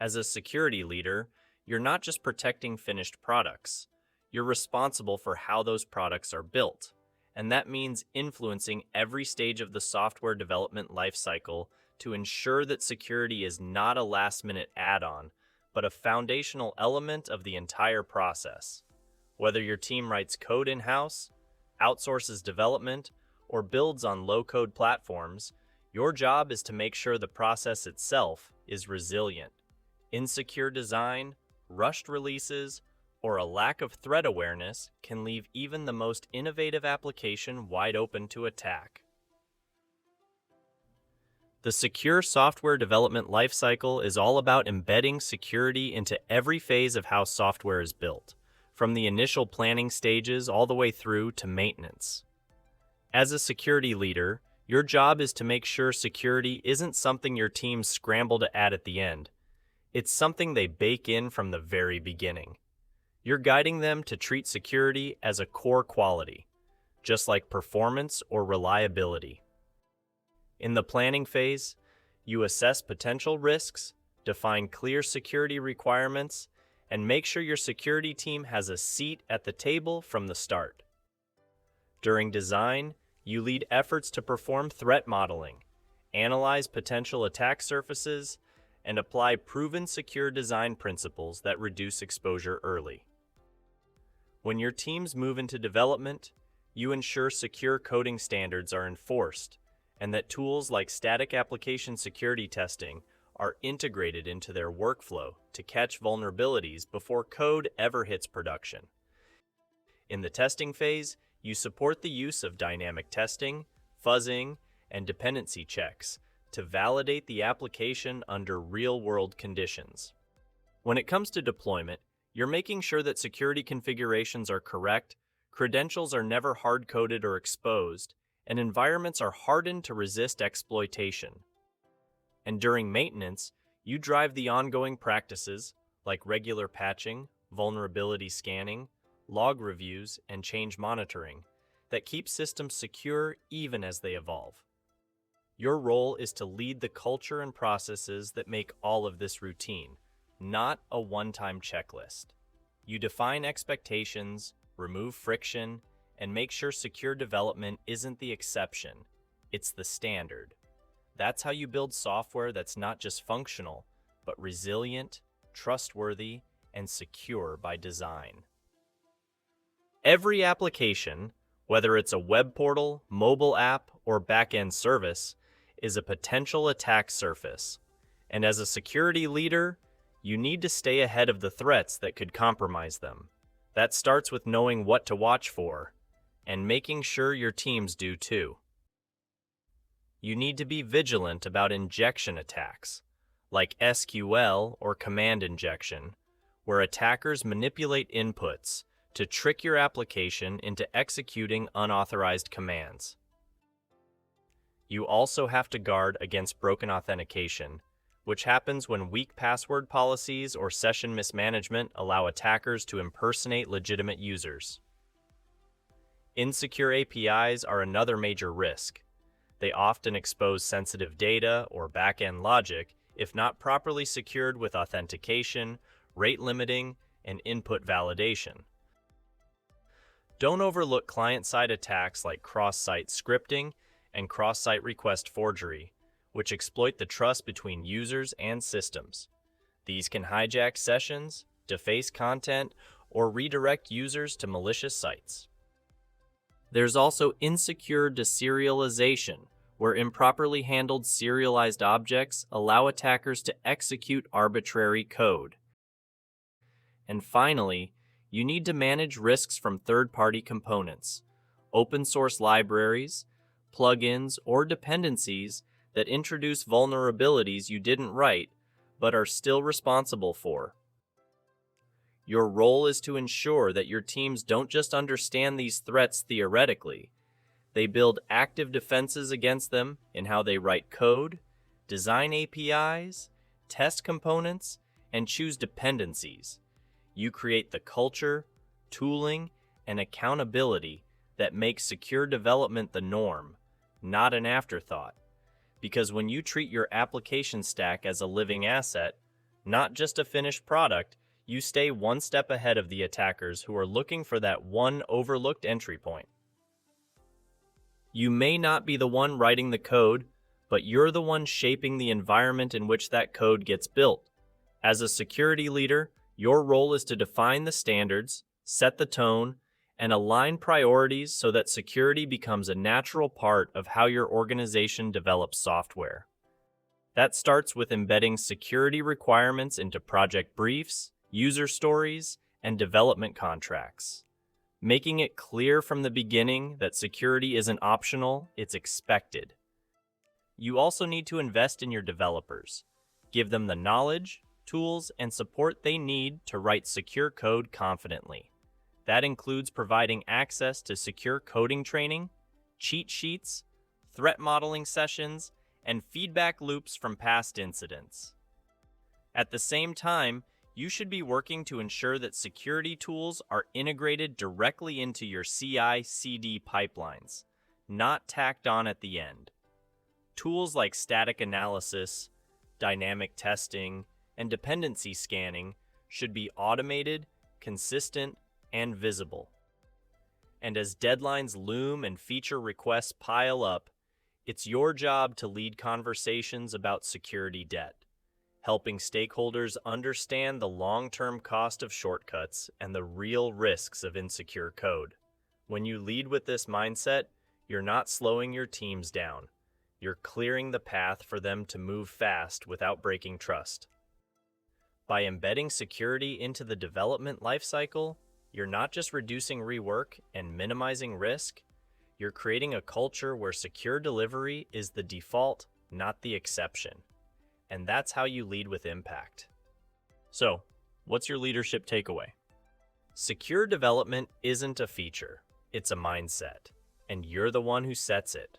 As a security leader, you're not just protecting finished products. You're responsible for how those products are built. And that means influencing every stage of the software development lifecycle to ensure that security is not a last-minute add-on, but a foundational element of the entire process. Whether your team writes code in-house, outsources development, or builds on low-code platforms, your job is to make sure the process itself is resilient. Insecure design, rushed releases, or a lack of threat awareness can leave even the most innovative application wide open to attack. The secure software development lifecycle is all about embedding security into every phase of how software is built, from the initial planning stages all the way through to maintenance. As a security leader, your job is to make sure security isn't something your teams scramble to add at the end. It's something they bake in from the very beginning. You're guiding them to treat security as a core quality, just like performance or reliability. In the planning phase, you assess potential risks, define clear security requirements, and make sure your security team has a seat at the table from the start. During design, you lead efforts to perform threat modeling, analyze potential attack surfaces, and apply proven secure design principles that reduce exposure early. When your teams move into development, you ensure secure coding standards are enforced and that tools like static application security testing are integrated into their workflow to catch vulnerabilities before code ever hits production. In the testing phase, you support the use of dynamic testing, fuzzing, and dependency checks to validate the application under real-world conditions. When it comes to deployment, you're making sure that security configurations are correct, credentials are never hard-coded or exposed, and environments are hardened to resist exploitation. And during maintenance, you drive the ongoing practices like regular patching, vulnerability scanning, log reviews, and change monitoring that keep systems secure even as they evolve. Your role is to lead the culture and processes that make all of this routine, not a one-time checklist. You define expectations, remove friction, and make sure secure development isn't the exception, it's the standard. That's how you build software that's not just functional, but resilient, trustworthy, and secure by design. Every application, whether it's a web portal, mobile app, or back-end service, is a potential attack surface. And as a security leader, you need to stay ahead of the threats that could compromise them. That starts with knowing what to watch for, and making sure your teams do too. You need to be vigilant about injection attacks, like SQL or command injection, where attackers manipulate inputs to trick your application into executing unauthorized commands. You also have to guard against broken authentication, which happens when weak password policies or session mismanagement allow attackers to impersonate legitimate users. Insecure APIs are another major risk. They often expose sensitive data or back-end logic if not properly secured with authentication, rate limiting, and input validation. Don't overlook client-side attacks like cross-site scripting and cross-site request forgery, which exploit the trust between users and systems. These can hijack sessions, deface content, or redirect users to malicious sites. There's also insecure deserialization, where improperly handled serialized objects allow attackers to execute arbitrary code. And finally, you need to manage risks from third-party components, open-source libraries, plugins, or dependencies that introduce vulnerabilities you didn't write but are still responsible for. Your role is to ensure that your teams don't just understand these threats theoretically. They build active defenses against them in how they write code, design APIs, test components, and choose dependencies. You create the culture, tooling, and accountability that makes secure development the norm, not an afterthought. Because when you treat your application stack as a living asset, not just a finished product, you stay one step ahead of the attackers who are looking for that one overlooked entry point. You may not be the one writing the code, but you're the one shaping the environment in which that code gets built. As a security leader, your role is to define the standards, set the tone, and align priorities so that security becomes a natural part of how your organization develops software. That starts with embedding security requirements into project briefs, user stories, and development contracts. Making it clear from the beginning that security isn't optional, it's expected. You also need to invest in your developers. Give them the knowledge, tools, and support they need to write secure code confidently. That includes providing access to secure coding training, cheat sheets, threat modeling sessions, and feedback loops from past incidents. At the same time, you should be working to ensure that security tools are integrated directly into your CI/CD pipelines, not tacked on at the end. Tools like static analysis, dynamic testing, and dependency scanning should be automated, consistent, and visible. And as deadlines loom and feature requests pile up, it's your job to lead conversations about security debt, helping stakeholders understand the long-term cost of shortcuts and the real risks of insecure code. When you lead with this mindset, you're not slowing your teams down. You're clearing the path for them to move fast without breaking trust. By embedding security into the development lifecycle, you're not just reducing rework and minimizing risk, you're creating a culture where secure delivery is the default, not the exception. And that's how you lead with impact. So, what's your leadership takeaway? Secure development isn't a feature, it's a mindset, and you're the one who sets it.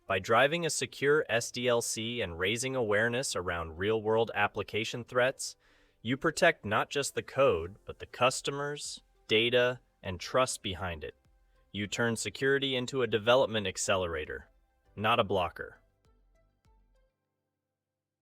By driving a secure SDLC and raising awareness around real-world application threats, you protect not just the code, but the customers, data, and trust behind it. You turn security into a development accelerator, not a blocker.